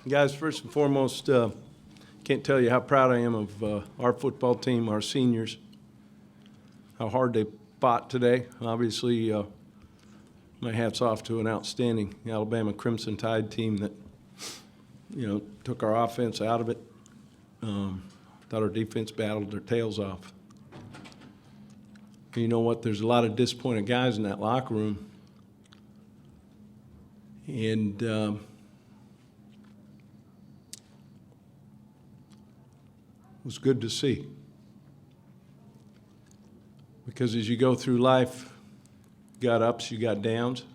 Guys, first and foremost, can't tell you how proud I am of our football team, our seniors, how hard they fought today. Obviously, my hat's off to an outstanding Alabama Crimson Tide team that, took our offense out of it. Thought our defense battled their tails off. You know what? There's a lot of disappointed guys in that locker room. And it was good to see. Because as you go through life, you got ups, you got downs.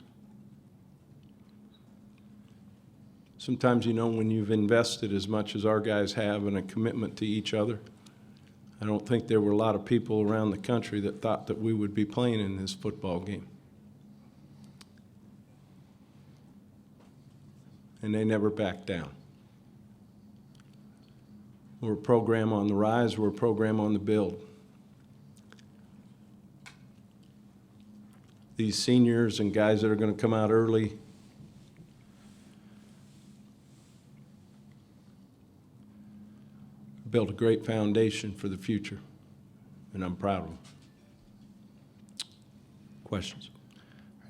Sometimes when you've invested as much as our guys have in a commitment to each other. I don't think there were a lot of people around the country that thought that we would be playing in this football game. And they never backed down. We're a program on the rise, we're a program on the build. These seniors and guys that are going to come out early, built a great foundation for the future, and I'm proud of them. Questions?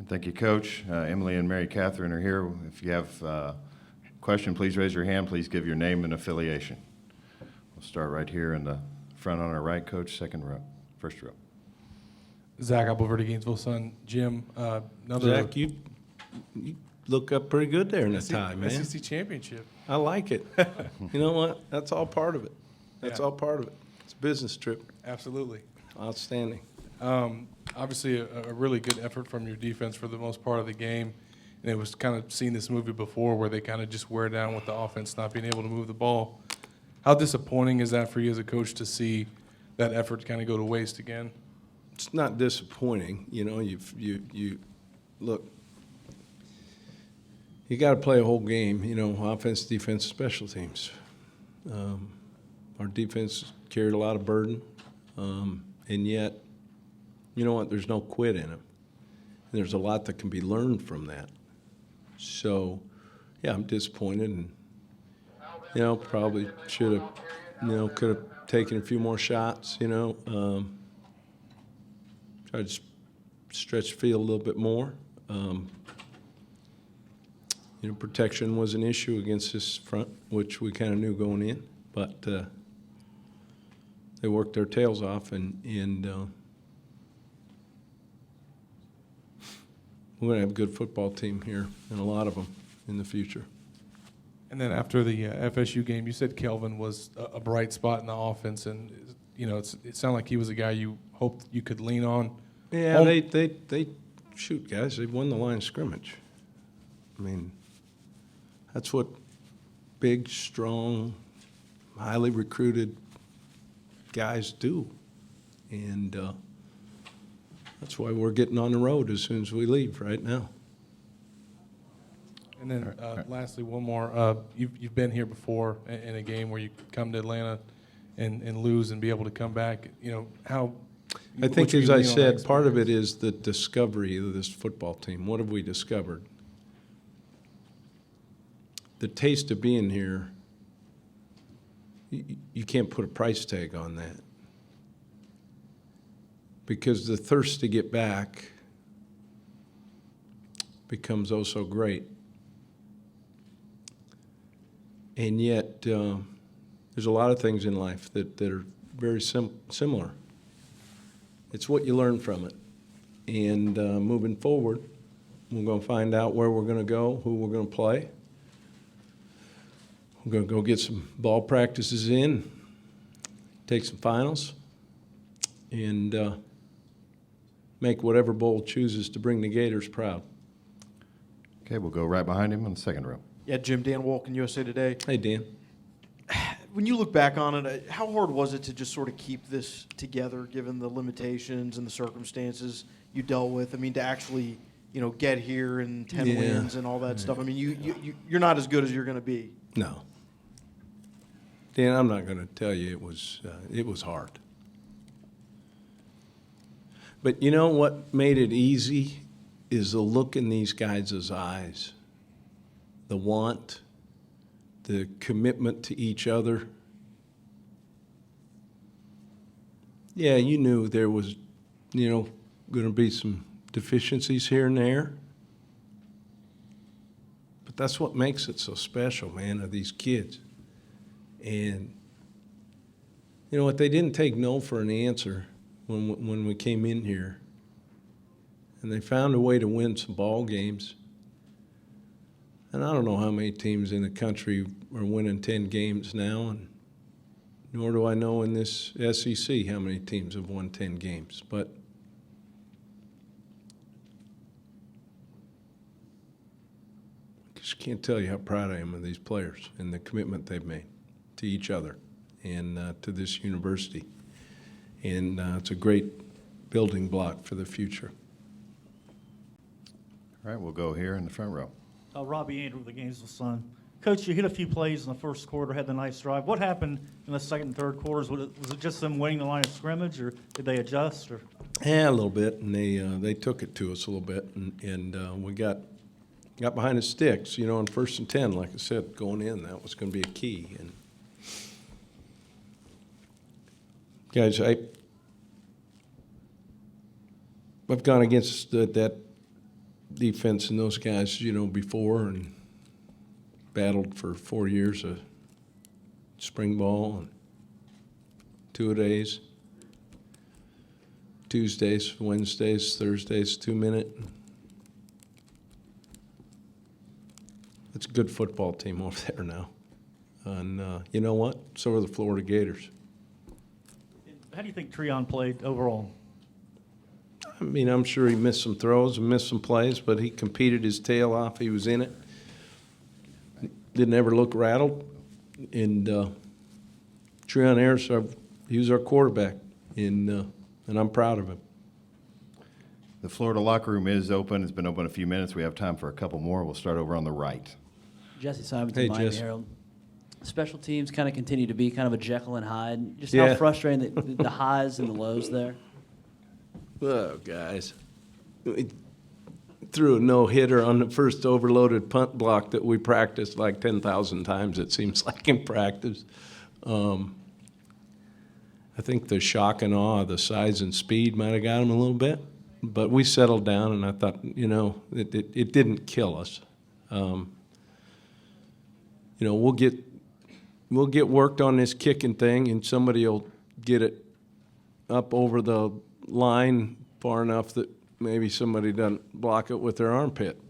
Thank you, Coach. Emily and Mary Catherine are here. If you have a question, please raise your hand. Please give your name and affiliation. We'll start right here in the front on our right, Coach, first row. Zach Appleverde, Gainesville Sun. Jim, Zach, you look up pretty good there in the tie, man. SEC championship. I like it. You know what? That's all part of it. That's all part of it. It's a business trip. Absolutely. Outstanding. Obviously, a really good effort from your defense for the most part of the game. And it was kind of seen this movie before where they kind of just wear down with the offense not being able to move the ball. How disappointing is that for you as a coach to see that effort kind of go to waste again? It's not disappointing. You look. You got to play a whole game. Offense, defense, special teams. Our defense carried a lot of burden, and yet, you know what? There's no quit in them. And there's a lot that can be learned from that. So, yeah, I'm disappointed, and probably should have, could have taken a few more shots. Tried to stretch the field a little bit more. Protection was an issue against this front, which we kind of knew going in, but they worked their tails off, and we're going to have a good football team here, and a lot of them in the future. And then after the FSU game, you said Kelvin was a bright spot in the offense, and it sounded like he was a guy you hoped you could lean on. Yeah, they shoot, guys. They won the line of scrimmage. I mean, that's what big, strong, highly recruited guys do, and that's why we're getting on the road as soon as we leave right now. And then lastly, one more. You've been here before in a game where you come to Atlanta and lose and be able to come back. How? I think, as I said, part of it is the discovery of this football team. What have we discovered? The taste of being here, you can't put a price tag on that. Because the thirst to get back becomes oh so great. And yet, there's a lot of things in life that are very similar. It's what you learn from it. And moving forward, we're going to find out where we're going to go, who we're going to play. We're going to go get some ball practices in, take some finals, and make whatever bowl chooses to bring the Gators proud. Okay, we'll go right behind him in the second row. Yeah, Jim, Dan Wolkin, USA Today. Hey, Dan. When you look back on it, how hard was it to just sort of keep this together, given the limitations and the circumstances you dealt with? I mean, to actually, get here and 10 wins and all that stuff. I mean, you're not as good as you're going to be. No. Dan, I'm not going to tell you it was hard. But you know what made it easy is the look in these guys' eyes, the want, the commitment to each other. Yeah, you knew there was, going to be some deficiencies here and there. But that's what makes it so special, man, of these kids. And you know what? They didn't take no for an answer when we came in here. And they found a way to win some ball games. And I don't know how many teams in the country are winning 10 games now, and nor do I know in this SEC how many teams have won 10 games. But I just can't tell you how proud I am of these players and the commitment they've made to each other and to this university. And it's a great building block for the future. All right, we'll go here in the front row. Robbie Andrew with the Gainesville Sun. Coach, you hit a few plays in the first quarter, had the nice drive. What happened in the second and third quarters? Was it just them winning the line of scrimmage, or did they adjust? Or Yeah, a little bit, and they took it to us a little bit, and we got behind the sticks, on 1st and 10, like I said, going in, that was going to be a key. And guys, I've gone against that defense and those guys, before, and battled for 4 years of spring ball and two-a-days, Tuesdays, Wednesdays, Thursdays, 2-minute. It's a good football team over there now. And you know what? So are the Florida Gators. how do you think Treon played overall? I mean, I'm sure he missed some throws and missed some plays, but he competed his tail off. He was in it. Didn't ever look rattled. And Treon Harris, he was our quarterback, and I'm proud of him. The Florida locker room is open. It's been open a few minutes. We have time for a couple more. We'll start over on the right. Jesse Simonton, Hey, Miami Jess. Herald. Special teams kind of continue to be kind of a Jekyll and Hyde. Just Yeah. how frustrating the highs and the lows there. Oh, guys. We threw a no-hitter on the first overloaded punt block that we practiced like 10,000 times, it seems like, in practice. I think the shock and awe of the size and speed might have got him a little bit. But we settled down, and I thought, it didn't kill us. We'll get worked on this kicking thing, and somebody will get it up over the line far enough that maybe somebody doesn't block it with their armpit.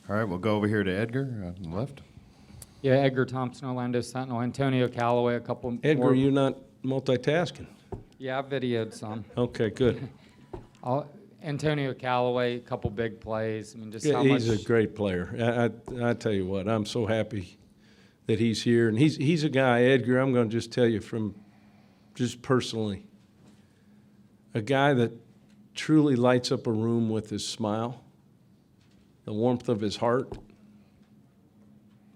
All right, we'll go over here to Edgar on the left. Yeah, Edgar Thompson, Orlando Sentinel, Antonio Callaway, a couple Edgar, more. you're not multitasking. Yeah, I videoed some. Okay, good. Antonio Callaway, a couple big plays. I mean, just Yeah, how much. he's a great player. I tell you what, I'm so happy that he's here. And he's a guy, Edgar, I'm going to just tell you from just personally, a guy that truly lights up a room with his smile, the warmth of his heart.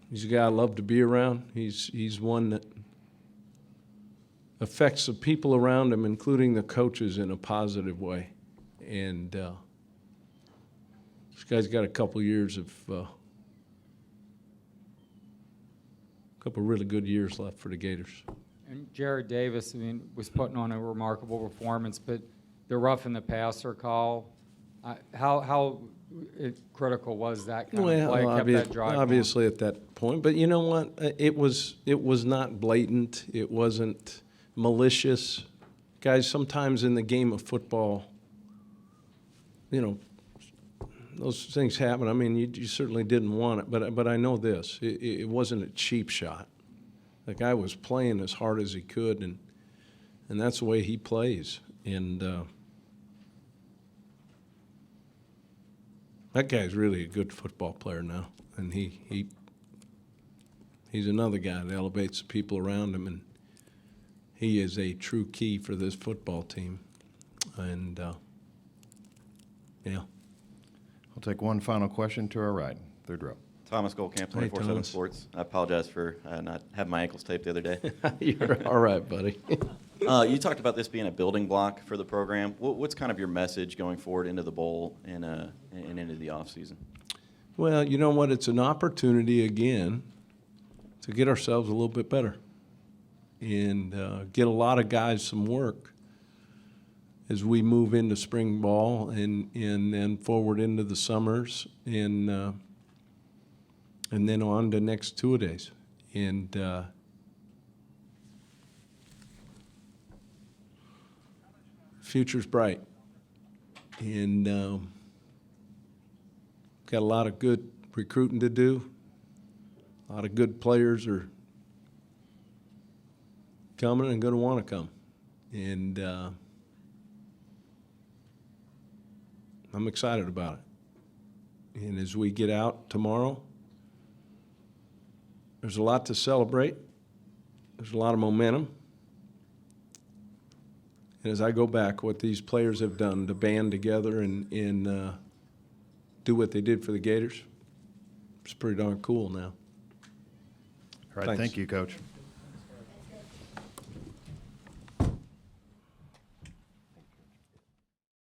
He's a guy I love to be around. He's one that affects the people around him, including the coaches, in a positive way. And this guy's got a couple years of couple really good years left for the Gators. And Jared Davis, I mean, was putting on a remarkable performance, but the roughing the passer call, how critical was that kind of play? Kept that drive going? Obviously at that point, but you know what? It was not blatant. It wasn't malicious. Guys, sometimes in the game of football, those things happen. I mean, you certainly didn't want it, but I know this. It wasn't a cheap shot. The guy was playing as hard as he could, and that's the way he plays. And that guy's really a good football player now, and he's another guy that elevates the people around him, and he is a true key for this football team. And yeah. We'll take one final question to our right, third row. Thomas Goldcamp, Hey, 24/7 Thomas. Sports. I apologize for not having my ankles taped the other day. You're all right, buddy. You talked about this being a building block for the program. What's kind of your message going forward into the bowl and into the offseason? Well, you know what? It's an opportunity again to get ourselves a little bit better and get a lot of guys some work as we move into spring ball and then forward into the summers and then on to next two-a-days. And future's bright. And got a lot of good recruiting to do. A lot of good players are coming and going to want to come. And I'm excited about it. And as we get out tomorrow, there's a lot to celebrate. There's a lot of momentum. And as I go back, what these players have done to band together and do what they did for the Gators, it's pretty darn cool now. All right, Thanks. thank you, Coach.